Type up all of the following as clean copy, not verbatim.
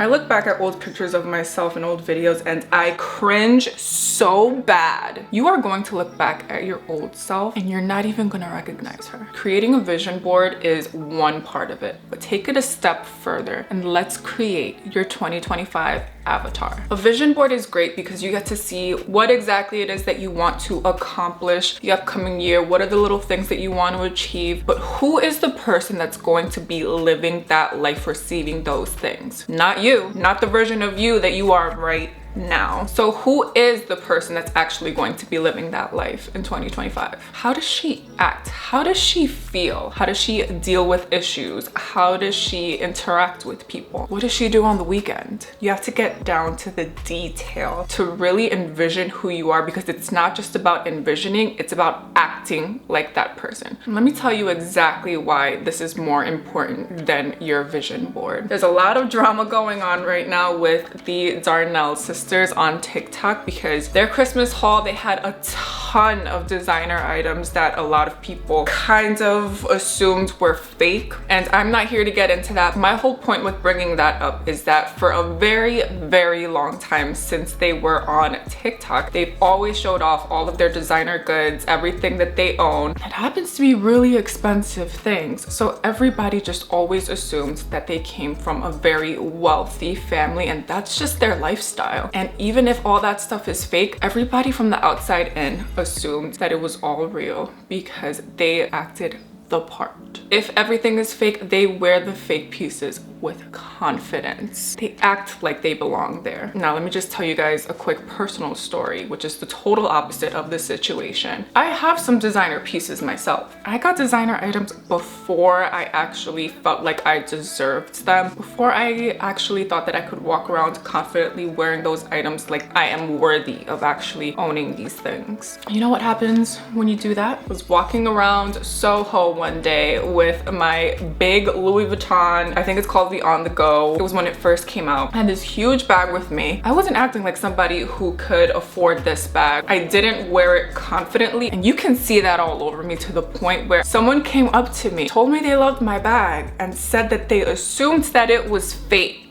I look back at old pictures of myself and old videos and I cringe so bad. You are going to look back at your old self and you're not even gonna recognize her. Creating a vision board is one part of it, but take it a step further and let's create your 2025 avatar. A vision board is great because you get to see what exactly it is that you want to accomplish the upcoming year. What are the little things that you want to achieve? But who is the person that's going to be living that life, receiving those things? Not you, not the version of you that you are right now. So who is the person that's actually going to be living that life in 2025? How does she act? How does she feel? How does she deal with issues? How does she interact with people? What does she do on the weekend? You have to get down to the detail to really envision who you are, because it's not just about envisioning, it's about acting like that person. And let me tell you exactly why this is more important than your vision board. There's a lot of drama going on right now with the Darnell sisters on TikTok because their Christmas haul, they had a ton of designer items that a lot of people kind of assumed were fake, and I'm not here to get into that. My whole point with bringing that up is that for a very long time since they were on TikTok, they've always showed off all of their designer goods, everything that they own. It happens to be really expensive things, so everybody just always assumed that they came from a very wealthy family, and that's just their lifestyle. And even if all that stuff is fake, everybody from the outside in assumed that it was all real because they acted the part. If everything is fake, they wear the fake pieces with confidence. They act like they belong there. Now, let me just tell you guys a quick personal story, which is the total opposite of the situation. I have some designer pieces myself. I got designer items before I actually felt like I deserved them, before I actually thought that I could walk around confidently wearing those items like I am worthy of actually owning these things. You know what happens when you do that? I was walking around Soho one day with my big Louis Vuitton, I think it's called the On The Go. It was when it first came out. I had this huge bag with me. I wasn't acting like somebody who could afford this bag. I didn't wear it confidently, and you can see that all over me, to the point where someone came up to me, told me they loved my bag, and said that they assumed that it was fake.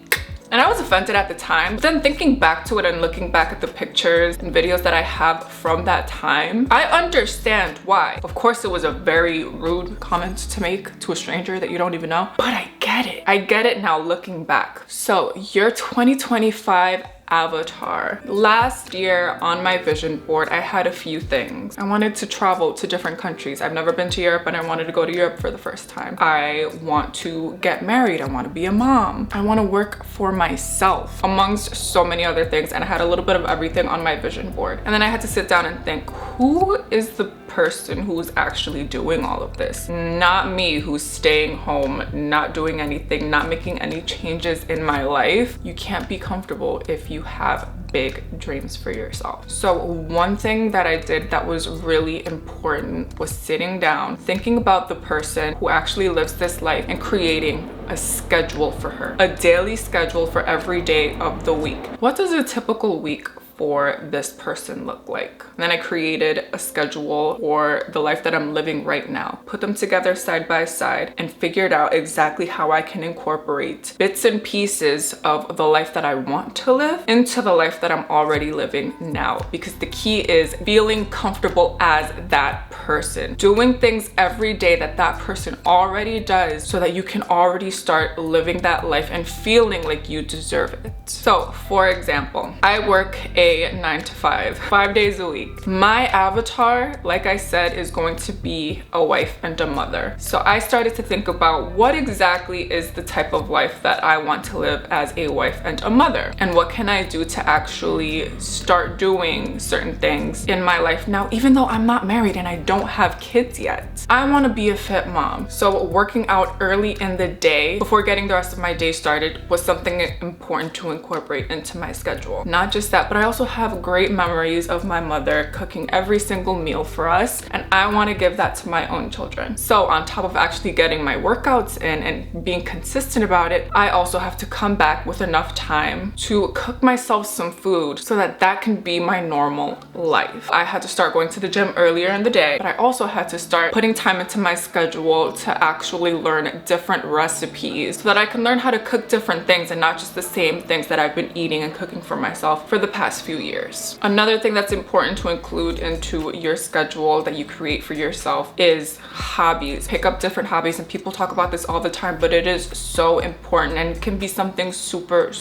And I was offended at the time, but then thinking back to it and looking back at the pictures and videos that I have from that time, I understand why. Of course, it was a very rude comment to make to a stranger that you don't even know, but I get it. I get it now looking back. So your 2025 avatar. Last year on my vision board, I had a few things. I wanted to travel to different countries. I've never been to Europe and I wanted to go to Europe for the first time. I want to get married. I want to be a mom. I want to work for myself, amongst so many other things. And I had a little bit of everything on my vision board. And then I had to sit down and think, who is the person who's actually doing all of this? Not me, who's staying home, not doing anything, not making any changes in my life. You can't be comfortable if you have big dreams for yourself. So one thing that I did that was really important was sitting down, thinking about the person who actually lives this life and creating a schedule for her, a daily schedule for every day of the week. What does a typical week for this person look like? And then I created a schedule for the life that I'm living right now, put them together side by side, and figured out exactly how I can incorporate bits and pieces of the life that I want to live into the life that I'm already living now. Because the key is feeling comfortable as that person, doing things every day that that person already does, so that you can already start living that life and feeling like you deserve it. So for example, I work a 9 to 5 days a week. My avatar, like I said, is going to be a wife and a mother. So I started to think about what exactly is the type of life that I want to live as a wife and a mother, and what can I do to actually start doing certain things in my life now, even though I'm not married and I don't have kids yet. I want to be a fit mom. So working out early in the day before getting the rest of my day started was something important to incorporate into my schedule. Not just that, but I also also have great memories of my mother cooking every single meal for us, and I want to give that to my own children. So on top of actually getting my workouts in and being consistent about it, I also have to come back with enough time to cook myself some food so that that can be my normal life. I had to start going to the gym earlier in the day, but I also had to start putting time into my schedule to actually learn different recipes so that I can learn how to cook different things and not just the same things that I've been eating and cooking for myself for the past few years. Another thing that's important to include into your schedule that you create for yourself is hobbies. Pick up different hobbies, and people talk about this all the time, but it is so important, and it can be something super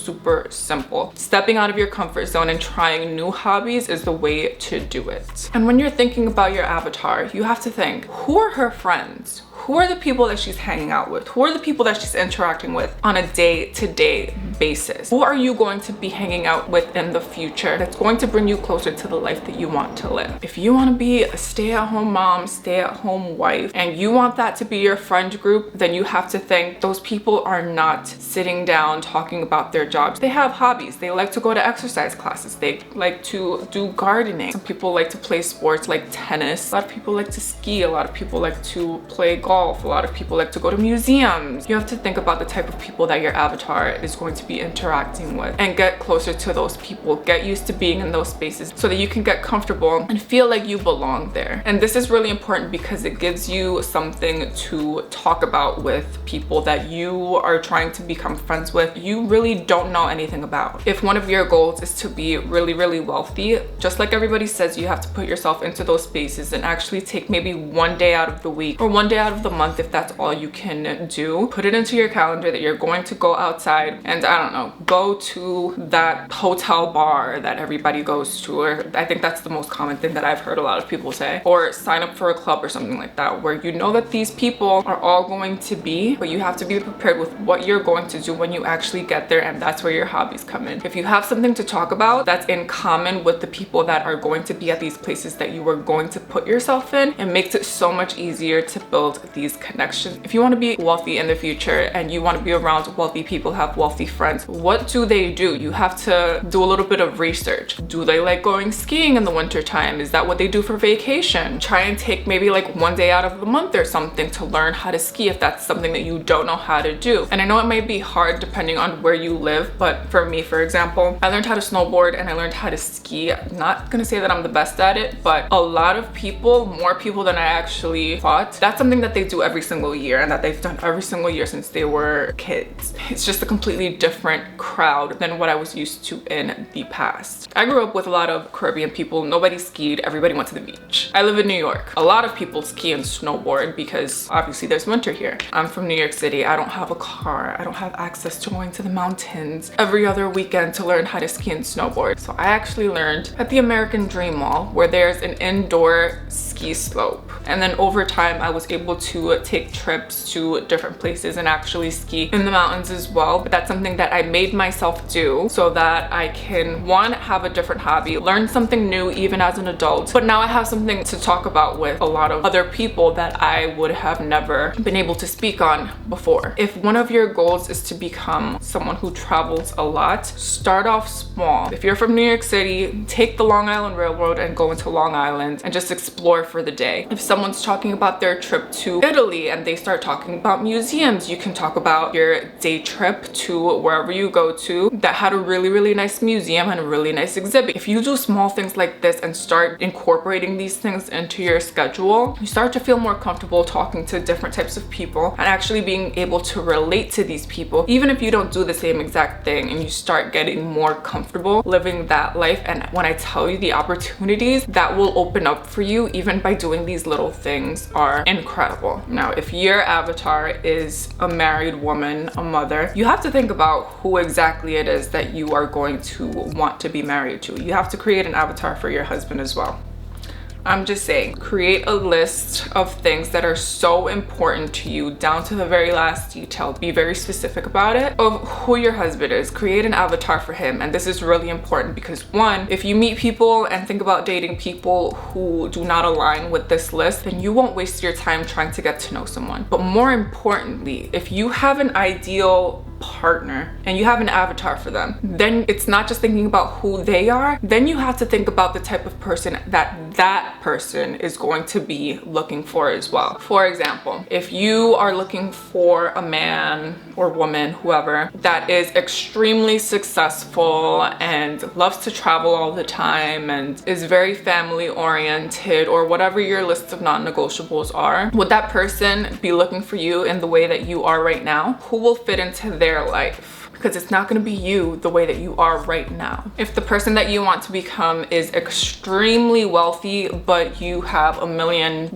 simple. Stepping out of your comfort zone and trying new hobbies is the way to do it. And when you're thinking about your avatar, you have to think, who are her friends? Who are the people that she's hanging out with? Who are the people that she's interacting with on a day-to-day basis? Who are you going to be hanging out with in the future that's going to bring you closer to the life that you want to live? If you want to be a stay-at-home mom, stay-at-home wife, and you want that to be your friend group, then you have to think those people are not sitting down talking about their jobs. They have hobbies. They like to go to exercise classes. They like to do gardening. Some people like to play sports like tennis. A lot of people like to ski. A lot of people like to play golf. A lot of people like to go to museums. You have to think about the type of people that your avatar is going to be interacting with and get closer to those people. Get used to being in those spaces so that you can get comfortable and feel like you belong there. And this is really important because it gives you something to talk about with people that you are trying to become friends with. You really don't know anything about. If one of your goals is to be really wealthy, just like everybody says, you have to put yourself into those spaces and actually take maybe one day out of the week or one day out of the month, if that's all you can do. Put it into your calendar that you're going to go outside and, I don't know, go to that hotel bar that everybody goes to, or I think that's the most common thing that I've heard a lot of people say, or sign up for a club or something like that, where you know that these people are all going to be, but you have to be prepared with what you're going to do when you actually get there, and that's where your hobbies come in. If you have something to talk about that's in common with the people that are going to be at these places that you are going to put yourself in, it makes it so much easier to build these connections. If you want to be wealthy in the future and you want to be around wealthy people, have wealthy friends, what do? You have to do a little bit of research. Do they like going skiing in the winter time? Is that what they do for vacation? Try and take maybe like one day out of the month or something to learn how to ski if that's something that you don't know how to do. And I know it might be hard depending on where you live, but for me, for example, I learned how to snowboard and I learned how to ski. I'm not gonna say that I'm the best at it, but a lot of people, more people than I actually thought, that's something that they do every single year and that they've done every single year since they were kids. It's just a completely different crowd than what I was used to in the past. I grew up with a lot of Caribbean people. Nobody skied, everybody went to the beach. I live in New York. A lot of people ski and snowboard because obviously there's winter here. I'm from New York City. I don't have a car. I don't have access to going to the mountains every other weekend to learn how to ski and snowboard. So I actually learned at the American Dream Mall, where there's an indoor ski slope. And then over time, I was able to take trips to different places and actually ski in the mountains as well. But that's something that I made myself do so that I can, one, have a different hobby, learn something new even as an adult. But now I have something to talk about with a lot of other people that I would have never been able to speak on before. If one of your goals is to become someone who travels a lot, start off small. If you're from New York City, take the Long Island Railroad and go into Long Island and just explore for the day. If someone's talking about their trip to Italy and they start talking about museums, you can talk about your day trip to wherever you go to that had a really nice museum and a really nice exhibit. If you do small things like this and start incorporating these things into your schedule, you start to feel more comfortable talking to different types of people and actually being able to relate to these people, even if you don't do the same exact thing, and you start getting more comfortable living that life. And when I tell you, the opportunities that will open up for you even by doing these little things are incredible. Now, if your avatar is a married woman, a mother, you have to think about who exactly it is that you are going to want to be married to. You have to create an avatar for your husband as well. I'm just saying, create a list of things that are so important to you down to the very last detail. Be very specific about it, of who your husband is. Create an avatar for him. And this is really important because, one, if you meet people and think about dating people who do not align with this list, then you won't waste your time trying to get to know someone. But more importantly, if you have an ideal partner and you have an avatar for them, then it's not just thinking about who they are, then you have to think about the type of person that person is going to be looking for as well. For example, if you are looking for a man or woman, whoever, that is extremely successful and loves to travel all the time and is very family oriented, or whatever your list of non-negotiables are, would that person be looking for you in the way that you are right now? Who will fit into their life? Because it's not going to be you the way that you are right now. If the person that you want to become is extremely wealthy, but you have $1 million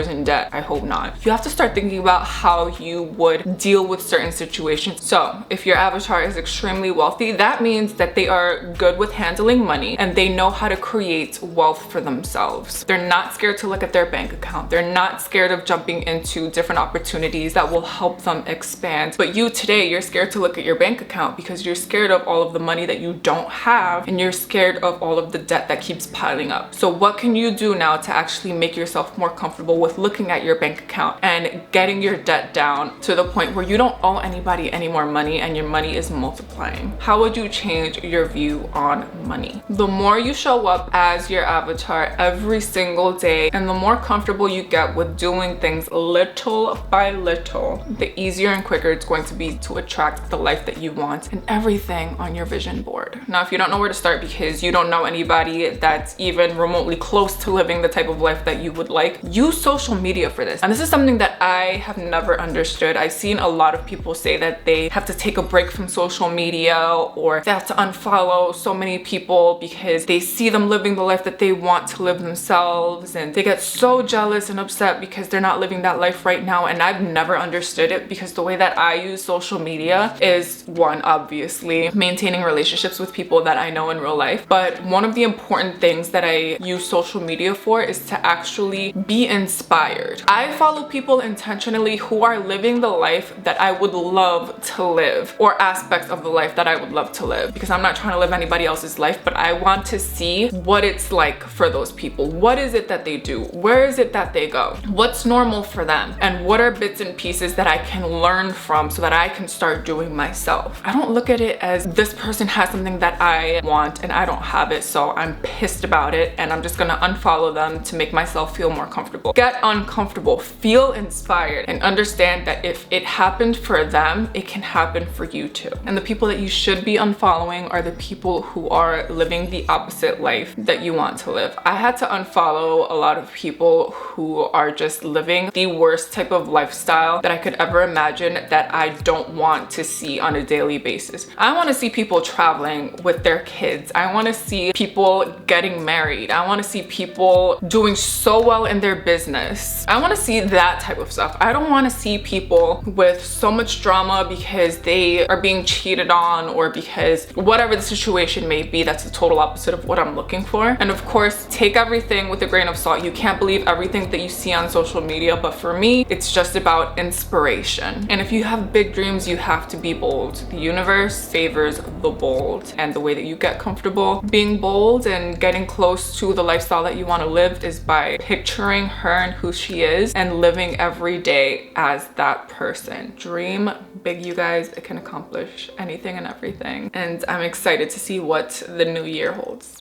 in debt, I hope not. You have to start thinking about how you would deal with certain situations. So if your avatar is extremely wealthy, that means that they are good with handling money and they know how to create wealth for themselves. They're not scared to look at their bank account. They're not scared of jumping into different opportunities that will help them expand. But you today, you're scared to look at your bank account because you're scared of all of the money that you don't have and you're scared of all of the debt that keeps piling up. So what can you do now to actually make yourself more comfortable with looking at your bank account and getting your debt down to the point where you don't owe anybody any more money and your money is multiplying? How would you change your view on money? The more you show up as your avatar every single day and the more comfortable you get with doing things little by little, the easier and quicker it's going to be to attract the life that you want and everything on your vision board. Now, if you don't know where to start because you don't know anybody that's even remotely close to living the type of life that you would like, use social media for this. And this is something that I have never understood. I've seen a lot of people say that they have to take a break from social media or they have to unfollow so many people because they see them living the life that they want to live themselves and they get so jealous and upset because they're not living that life right now. And I've never understood it because the way that I use social media is, one, obviously maintaining relationships with people that I know in real life, but one of the important things that I use social media for is to actually be inspired. I follow people intentionally who are living the life that I would love to live, or aspects of the life that I would love to live, because I'm not trying to live anybody else's life, but I want to see what it's like for those people. What is it that they do? Where is it that they go? What's normal for them? And what are bits and pieces that I can learn from so that I can start doing myself? I don't look at it as this person has something that I want and I don't have it, so I'm pissed about it and I'm just gonna unfollow them to make myself feel more comfortable. Get uncomfortable, feel inspired, and understand that if it happened for them, it can happen for you too. And the people that you should be unfollowing are the people who are living the opposite life that you want to live. I had to unfollow a lot of people who are just living the worst type of lifestyle that I could ever imagine, that I don't want to see on a daily basis. I want to see people traveling with their kids. I want to see people getting married. I want to see people doing so well in their business. I want to see that type of stuff. I don't want to see people with so much drama because they are being cheated on or because whatever the situation may be. That's the total opposite of what I'm looking for. And of course, take everything with a grain of salt. You can't believe everything that you see on social media, but for me, it's just about inspiration. And if you have big dreams, you have to be bold. The universe favors the bold, and the way that you get comfortable being bold and getting close to the lifestyle that you want to live is by picturing her and who she is and living every day as that person. Dream big, you guys. It can accomplish anything and everything, and I'm excited to see what the new year holds.